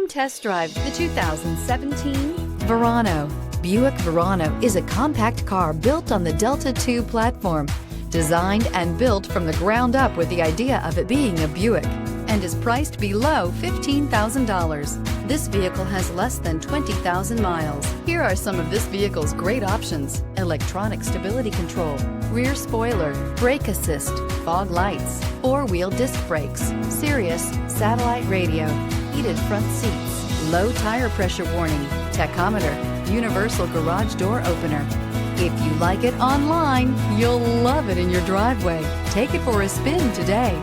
Come test drive the 2017 Verano. Buick Verano is a compact car built on the Delta II platform, designed and built from the ground up with the idea of it being a Buick, and is priced below $15,000. This vehicle has less than 20,000 miles. Here are some of this vehicle's great options: electronic stability control, rear spoiler, brake assist, fog lights, four-wheel disc brakes, Sirius satellite radio, heated front seats, low tire pressure warning, tachometer, universal garage door opener. If you like it online, you'll love it in your driveway. Take it for a spin today.